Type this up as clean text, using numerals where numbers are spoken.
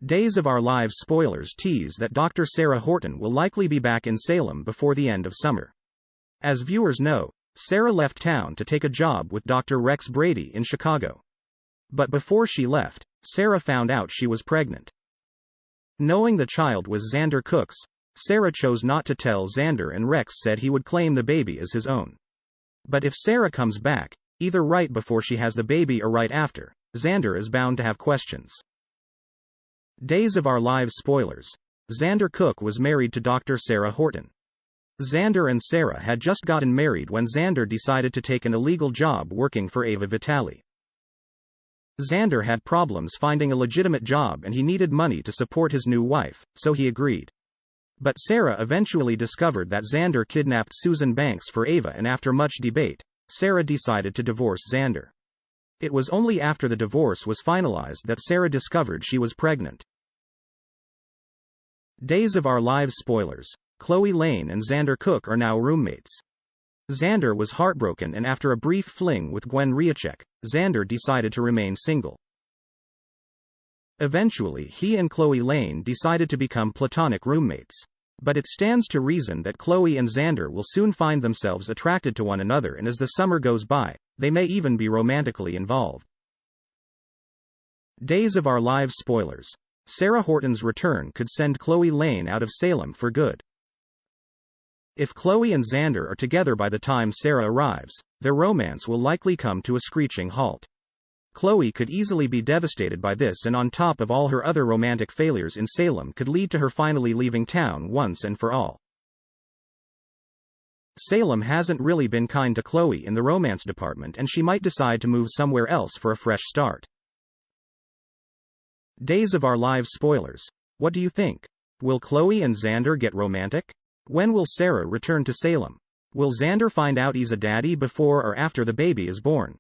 Days of Our Lives spoilers tease that Dr. Sarah Horton will likely be back in Salem before the end of summer. As viewers know, Sarah left town to take a job with Dr. Rex Brady in Chicago. But before she left, Sarah found out she was pregnant. Knowing the child was Xander Cook's, Sarah chose not to tell Xander, and Rex said he would claim the baby as his own. But if Sarah comes back, either right before she has the baby or right after, Xander is bound to have questions. Days of Our Lives spoilers. Xander Cook was married to Dr. Sarah Horton. Xander and Sarah had just gotten married when Xander decided to take an illegal job working for Ava Vitale. Xander had problems finding a legitimate job and he needed money to support his new wife, so he agreed. But Sarah eventually discovered that Xander kidnapped Susan Banks for Ava, and after much debate, Sarah decided to divorce Xander. It was only after the divorce was finalized that Sarah discovered she was pregnant. Days of Our Lives spoilers. Chloe Lane and Xander Cook are now roommates. Xander was heartbroken, and after a brief fling with Gwen Riacek, Xander decided to remain single. Eventually he and Chloe Lane decided to become platonic roommates. But it stands to reason that Chloe and Xander will soon find themselves attracted to one another, and as the summer goes by, they may even be romantically involved. Days of Our Lives spoilers. Sarah Horton's return could send Chloe Lane out of Salem for good. If Chloe and Xander are together by the time Sarah arrives, their romance will likely come to a screeching halt. Chloe could easily be devastated by this, and on top of all her other romantic failures in Salem, could lead to her finally leaving town once and for all. Salem hasn't really been kind to Chloe in the romance department, and she might decide to move somewhere else for a fresh start. Days of Our Lives spoilers. What do you think? Will Chloe and Xander get romantic? When will Sarah return to Salem? Will Xander find out he's a daddy before or after the baby is born?